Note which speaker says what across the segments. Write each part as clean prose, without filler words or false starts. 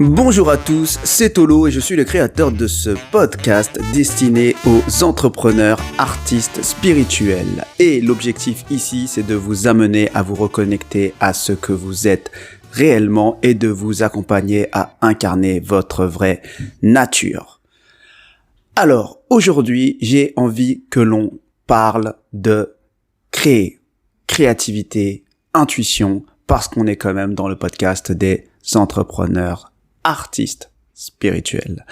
Speaker 1: Bonjour à tous, c'est Tolo et je suis le créateur de ce podcast destiné aux entrepreneurs, artistes spirituels. Et l'objectif ici, c'est de vous amener à vous reconnecter à ce que vous êtes réellement et de vous accompagner à incarner votre vraie nature. Alors, aujourd'hui, j'ai envie que l'on parle de créativité, intuition, parce qu'on est quand même dans le podcast des entrepreneurs artistes spirituels.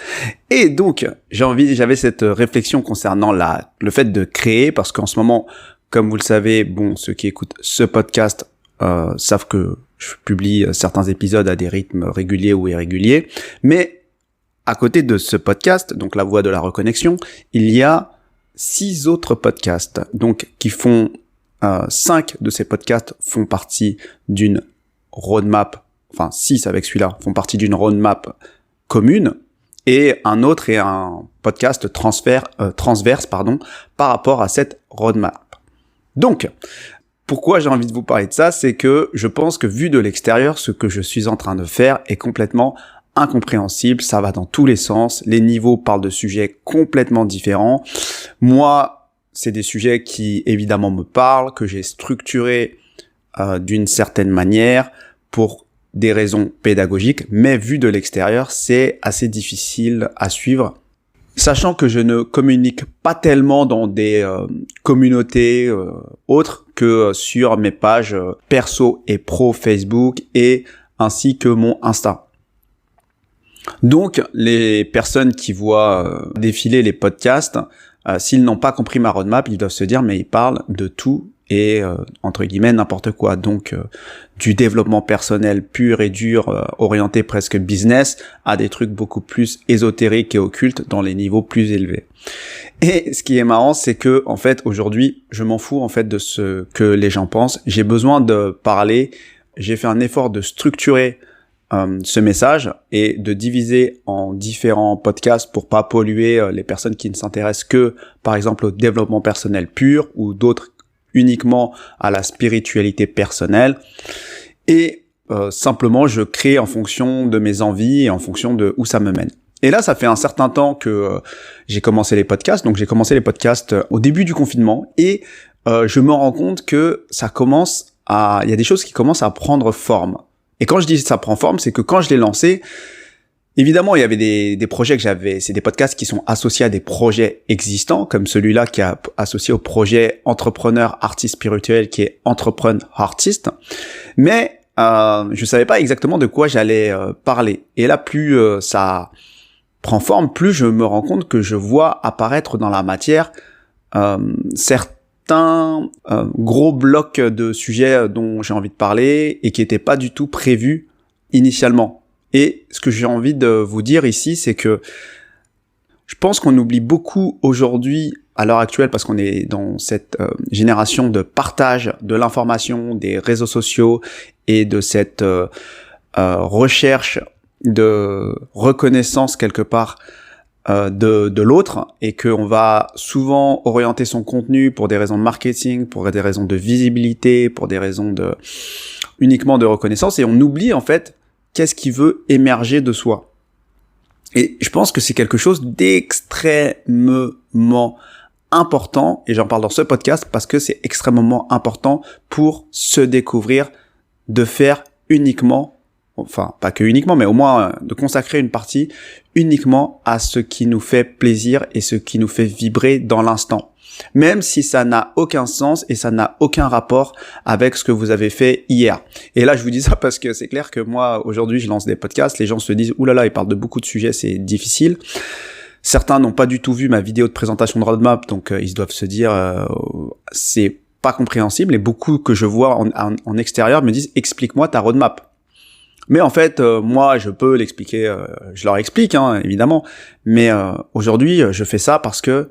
Speaker 1: Et donc, j'avais cette réflexion concernant le fait de créer, parce qu'en ce moment, comme vous le savez, ceux qui écoutent ce podcast savent que je publie certains épisodes à des rythmes réguliers ou irréguliers, mais à côté de ce podcast, donc la voie de la reconnexion, il y a 6 autres podcasts, donc qui font 5 de ces podcasts font partie d'une roadmap, enfin 6 avec celui-là font partie d'une roadmap commune, et un autre est un podcast transverse par rapport à cette roadmap. Donc, pourquoi j'ai envie de vous parler de ça, c'est que je pense que vu de l'extérieur, ce que je suis en train de faire est complètement incompréhensible, ça va dans tous les sens, les niveaux parlent de sujets complètement différents. Moi, c'est des sujets qui évidemment me parlent, que j'ai structurés d'une certaine manière pour des raisons pédagogiques, mais vu de l'extérieur, c'est assez difficile à suivre. Sachant que je ne communique pas tellement dans des communautés autres que sur mes pages perso et pro Facebook et ainsi que mon Insta. Donc, les personnes qui voient défiler les podcasts, s'ils n'ont pas compris ma roadmap, ils doivent se dire mais ils parlent de tout et entre guillemets n'importe quoi. Donc du développement personnel pur et dur, orienté presque business, à des trucs beaucoup plus ésotériques et occultes dans les niveaux plus élevés. Et ce qui est marrant, c'est que en fait aujourd'hui, je m'en fous en fait de ce que les gens pensent. J'ai besoin de parler. J'ai fait un effort de structurer ce message et de diviser en différents podcasts pour pas polluer les personnes qui ne s'intéressent que, par exemple, au développement personnel pur ou d'autres uniquement à la spiritualité personnelle. Et simplement, je crée en fonction de mes envies et en fonction de où ça me mène. Et là, ça fait un certain temps que j'ai commencé les podcasts. Donc, j'ai commencé les podcasts au début du confinement et je me rends compte que il y a des choses qui commencent à prendre forme. Et quand je dis ça prend forme, c'est que quand je l'ai lancé, évidemment, il y avait des projets que j'avais, c'est des podcasts qui sont associés à des projets existants, comme celui-là qui est associé au projet entrepreneur artiste spirituel qui est Entrepreneur Artist. Mais je savais pas exactement de quoi j'allais parler. Et là, plus ça prend forme, plus je me rends compte que je vois apparaître dans la matière certains gros blocs de sujets dont j'ai envie de parler et qui n'étaient pas du tout prévus initialement. Et ce que j'ai envie de vous dire ici, c'est que je pense qu'on oublie beaucoup aujourd'hui, à l'heure actuelle, parce qu'on est dans cette génération de partage de l'information, des réseaux sociaux et de cette recherche de reconnaissance quelque part de l'autre, et qu'on va souvent orienter son contenu pour des raisons de marketing, pour des raisons de visibilité, pour des raisons uniquement de reconnaissance, et on oublie en fait qu'est-ce qui veut émerger de soi. Et je pense que c'est quelque chose d'extrêmement important, et j'en parle dans ce podcast parce que c'est extrêmement important pour se découvrir, de faire uniquement, enfin pas que uniquement, mais au moins de consacrer une partie uniquement à ce qui nous fait plaisir et ce qui nous fait vibrer dans l'instant. Même si ça n'a aucun sens et ça n'a aucun rapport avec ce que vous avez fait hier. Et là, je vous dis ça parce que c'est clair que moi, aujourd'hui, je lance des podcasts, les gens se disent « Oulala, ils parlent de beaucoup de sujets, c'est difficile ». Certains n'ont pas du tout vu ma vidéo de présentation de roadmap, donc ils doivent se dire c'est pas compréhensible. Et beaucoup que je vois en extérieur me disent « Explique-moi ta roadmap ». Mais en fait, moi, je peux l'expliquer, je leur explique, évidemment. Mais aujourd'hui, je fais ça parce que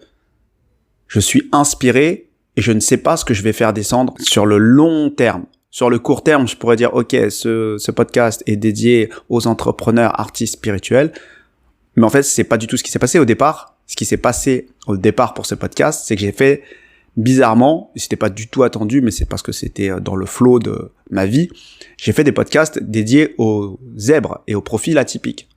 Speaker 1: je suis inspiré et je ne sais pas ce que je vais faire descendre sur le long terme. Sur le court terme, je pourrais dire, ok, ce podcast est dédié aux entrepreneurs artistes spirituels. Mais en fait, c'est pas du tout ce qui s'est passé au départ. Ce qui s'est passé au départ pour ce podcast, c'est que j'ai fait bizarrement, c'était pas du tout attendu, mais c'est parce que c'était dans le flow de ma vie, j'ai fait des podcasts dédiés aux zèbres et aux profils atypiques.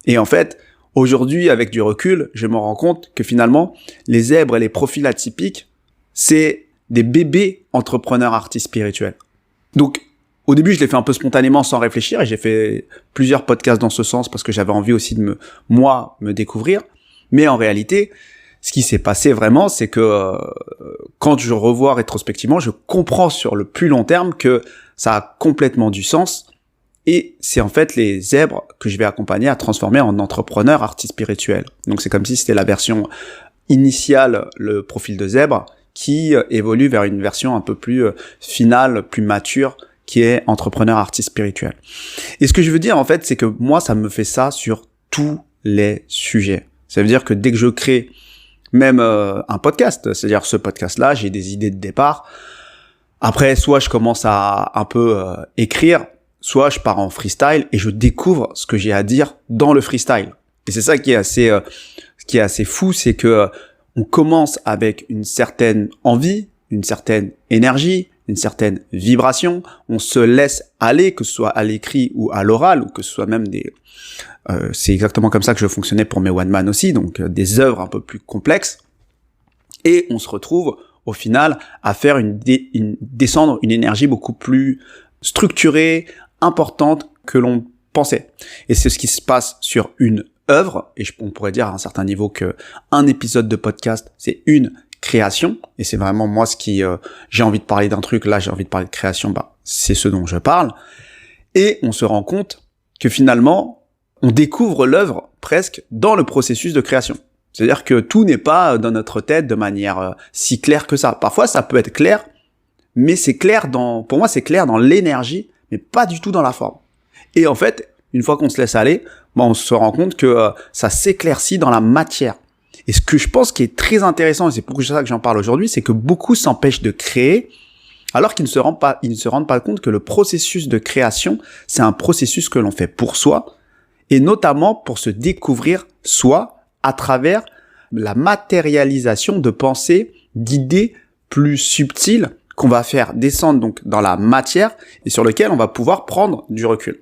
Speaker 1: Et en fait, aujourd'hui, avec du recul, je me rends compte que finalement, les zèbres et les profils atypiques, c'est des bébés entrepreneurs artistes spirituels. Donc, au début, je l'ai fait un peu spontanément sans réfléchir et j'ai fait plusieurs podcasts dans ce sens parce que j'avais envie aussi de me découvrir. Mais en réalité, ce qui s'est passé vraiment, c'est que quand je revois rétrospectivement, je comprends sur le plus long terme que ça a complètement du sens. Et c'est en fait les zèbres que je vais accompagner à transformer en entrepreneurs artistes spirituels. Donc c'est comme si c'était la version initiale, le profil de zèbre, qui évolue vers une version un peu plus finale, plus mature, qui est entrepreneur artiste spirituel. Et ce que je veux dire en fait, c'est que moi, ça me fait ça sur tous les sujets. Ça veut dire que dès que je crée même un podcast, c'est-à-dire ce podcast-là, j'ai des idées de départ. Après, soit je commence à un peu écrire, soit je pars en freestyle et je découvre ce que j'ai à dire dans le freestyle. Et c'est ça qui est assez fou, c'est que on commence avec une certaine envie, une certaine énergie, une certaine vibration. On se laisse aller, que ce soit à l'écrit ou à l'oral, ou que ce soit même c'est exactement comme ça que je fonctionnais pour mes one man aussi, donc des œuvres un peu plus complexes. Et on se retrouve au final à faire descendre une énergie beaucoup plus structurée, importante que l'on pensait. Et c'est ce qui se passe sur une œuvre, et on pourrait dire à un certain niveau que un épisode de podcast, c'est une création, et c'est vraiment moi ce qui j'ai envie de parler d'un truc, là j'ai envie de parler de création, c'est ce dont je parle. Et on se rend compte que finalement, on découvre l'œuvre presque dans le processus de création. C'est-à-dire que tout n'est pas dans notre tête de manière si claire que ça. Parfois, ça peut être clair, mais pour moi, c'est clair dans l'énergie, mais pas du tout dans la forme. Et en fait, une fois qu'on se laisse aller, on se rend compte que ça s'éclaircit dans la matière. Et ce que je pense qui est très intéressant, et c'est pour ça que j'en parle aujourd'hui, c'est que beaucoup s'empêchent de créer, alors qu'ils ne se rendent pas compte que le processus de création, c'est un processus que l'on fait pour soi, et notamment pour se découvrir soi à travers la matérialisation de pensées, d'idées plus subtiles qu'on va faire descendre donc dans la matière et sur lequel on va pouvoir prendre du recul.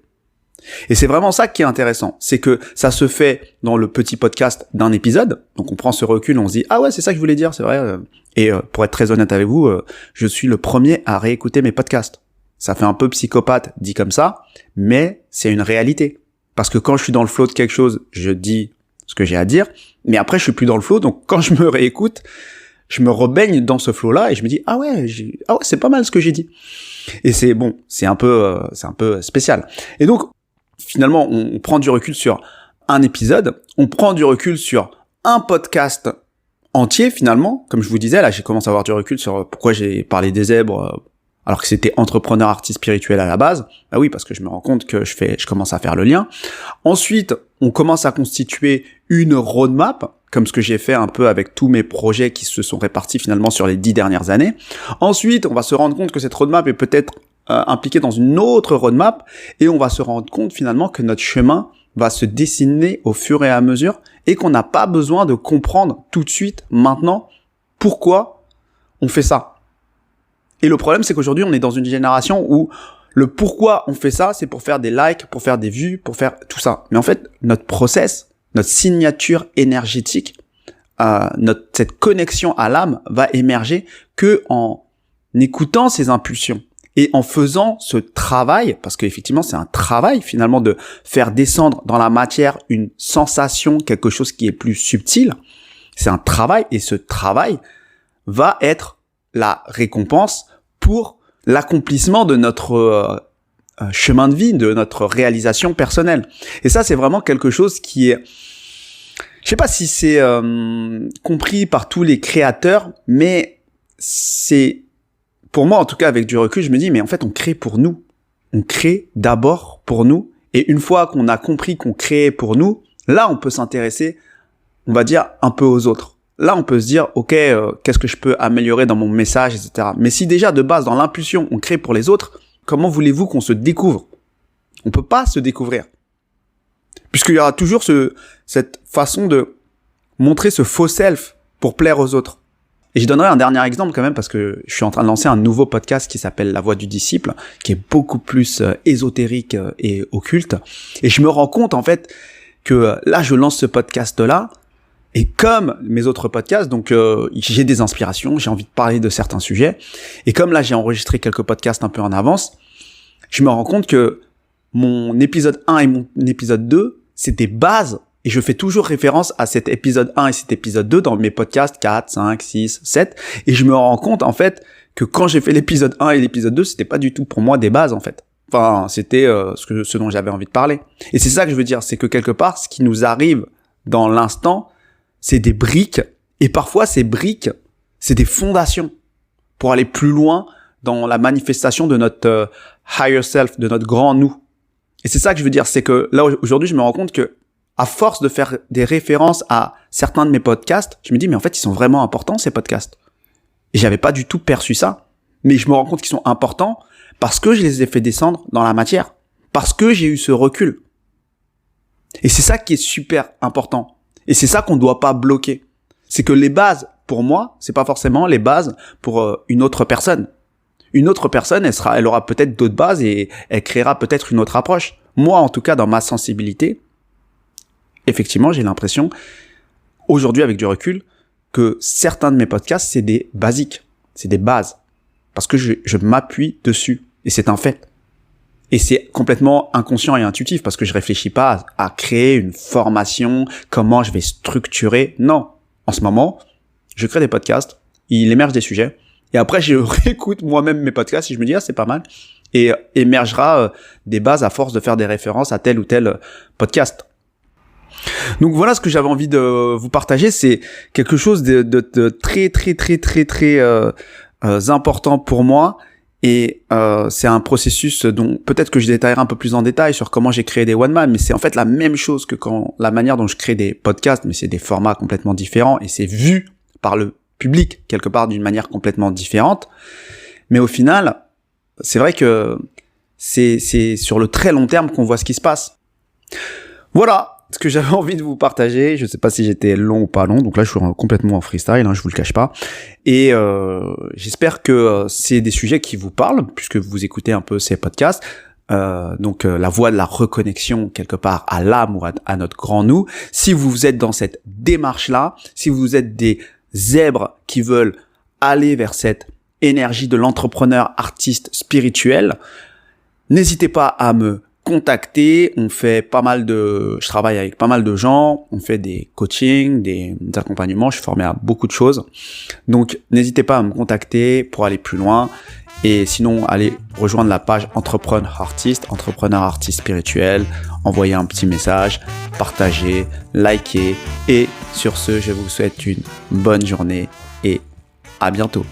Speaker 1: Et c'est vraiment ça qui est intéressant, c'est que ça se fait dans le petit podcast d'un épisode, donc on prend ce recul, on se dit « Ah ouais, c'est ça que je voulais dire, c'est vrai ». Et pour être très honnête avec vous, je suis le premier à réécouter mes podcasts. Ça fait un peu psychopathe dit comme ça, mais c'est une réalité. Parce que quand je suis dans le flow de quelque chose, je dis ce que j'ai à dire, mais après je suis plus dans le flow, donc quand je me réécoute, je me rebaigne dans ce flow-là et je me dis ah ouais, c'est pas mal ce que j'ai dit. Et c'est un peu spécial. Et donc finalement, on prend du recul sur un épisode, on prend du recul sur un podcast entier finalement. Comme je vous disais, là j'ai commencé à avoir du recul sur pourquoi j'ai parlé des zèbres alors que c'était entrepreneur artiste spirituel à la base. Bah oui, parce que je me rends compte que je commence à faire le lien. Ensuite, on commence à constituer une roadmap, comme ce que j'ai fait un peu avec tous mes projets qui se sont répartis finalement sur les 10 dernières années. Ensuite, on va se rendre compte que cette roadmap est peut-être impliquée dans une autre roadmap, et on va se rendre compte finalement que notre chemin va se dessiner au fur et à mesure, et qu'on n'a pas besoin de comprendre tout de suite, maintenant, pourquoi on fait ça. Et le problème, c'est qu'aujourd'hui, on est dans une génération où le pourquoi on fait ça, c'est pour faire des likes, pour faire des vues, pour faire tout ça. Mais en fait, notre process, notre signature énergétique, cette connexion à l'âme va émerger que en écoutant ces impulsions et en faisant ce travail, parce qu'effectivement, c'est un travail finalement de faire descendre dans la matière une sensation, quelque chose qui est plus subtil. C'est un travail, et ce travail va être la récompense pour l'accomplissement de notre chemin de vie, de notre réalisation personnelle. Et ça, c'est vraiment quelque chose qui est... Je sais pas si c'est compris par tous les créateurs, mais c'est... Pour moi, en tout cas, avec du recul, je me dis, mais en fait, on crée pour nous. On crée d'abord pour nous. Et une fois qu'on a compris qu'on créait pour nous, là, on peut s'intéresser, on va dire, un peu aux autres. Là, on peut se dire, ok, qu'est-ce que je peux améliorer dans mon message, etc. Mais si déjà, de base, dans l'impulsion, on crée pour les autres, comment voulez-vous qu'on se découvre? On peut pas se découvrir. Puisqu'il y aura toujours cette façon de montrer ce faux self pour plaire aux autres. Et je donnerai un dernier exemple quand même parce que je suis en train de lancer un nouveau podcast qui s'appelle La Voix du Disciple, qui est beaucoup plus ésotérique et occulte. Et je me rends compte en fait que là, je lance ce podcast-là et comme mes autres podcasts, donc j'ai des inspirations, j'ai envie de parler de certains sujets. Et comme là, j'ai enregistré quelques podcasts un peu en avance, je me rends compte que mon épisode 1 et mon épisode 2, c'est des bases. Et je fais toujours référence à cet épisode 1 et cet épisode 2 dans mes podcasts 4, 5, 6, 7. Et je me rends compte, en fait, que quand j'ai fait l'épisode 1 et l'épisode 2, c'était pas du tout pour moi des bases, en fait. Enfin, c'était ce dont j'avais envie de parler. Et c'est ça que je veux dire, c'est que quelque part, ce qui nous arrive dans l'instant, c'est des briques. Et parfois, ces briques, c'est des fondations pour aller plus loin dans la manifestation de notre higher self, de notre grand nous. Et c'est ça que je veux dire, c'est que là, aujourd'hui, je me rends compte que à force de faire des références à certains de mes podcasts, je me dis, mais en fait, ils sont vraiment importants, ces podcasts. Et j'avais pas du tout perçu ça. Mais je me rends compte qu'ils sont importants parce que je les ai fait descendre dans la matière. Parce que j'ai eu ce recul. Et c'est ça qui est super important. Et c'est ça qu'on doit pas bloquer. C'est que les bases, pour moi, c'est pas forcément les bases pour une autre personne. Une autre personne, elle aura peut-être d'autres bases et elle créera peut-être une autre approche. Moi, en tout cas, dans ma sensibilité, effectivement, j'ai l'impression, aujourd'hui avec du recul, que certains de mes podcasts, c'est des basiques, c'est des bases. Parce que je m'appuie dessus. Et c'est un fait. Et c'est complètement inconscient et intuitif parce que je réfléchis pas à créer une formation, comment je vais structurer. Non. En ce moment, je crée des podcasts, il émerge des sujets. Et après, je réécoute moi-même mes podcasts et je me dis, ah, c'est pas mal. Et émergera des bases à force de faire des références à tel ou tel podcast. Donc voilà ce que j'avais envie de vous partager, c'est quelque chose de très important pour moi et c'est un processus dont peut-être que je détaillerai un peu plus en détail sur comment j'ai créé des one man, mais c'est en fait la même chose que la manière dont je crée des podcasts, mais c'est des formats complètement différents et c'est vu par le public quelque part d'une manière complètement différente. Mais au final, c'est vrai que c'est sur le très long terme qu'on voit ce qui se passe. Voilà ce que j'avais envie de vous partager. Je sais pas si j'étais long ou pas long, donc là je suis complètement en freestyle, je vous le cache pas. Et j'espère que c'est des sujets qui vous parlent, puisque vous écoutez un peu ces podcasts. Donc la voie de la reconnexion quelque part à l'âme ou à notre grand nous. Si vous êtes dans cette démarche-là, si vous êtes des zèbres qui veulent aller vers cette énergie de l'entrepreneur artiste spirituel, n'hésitez pas à me contacter. Je travaille avec pas mal de gens, on fait des coachings, des accompagnements, je suis formé à beaucoup de choses. Donc n'hésitez pas à me contacter pour aller plus loin. Et sinon, allez rejoindre la page Entrepreneur Artiste spirituel, envoyez un petit message, partagez, likez. Et sur ce, je vous souhaite une bonne journée et à bientôt.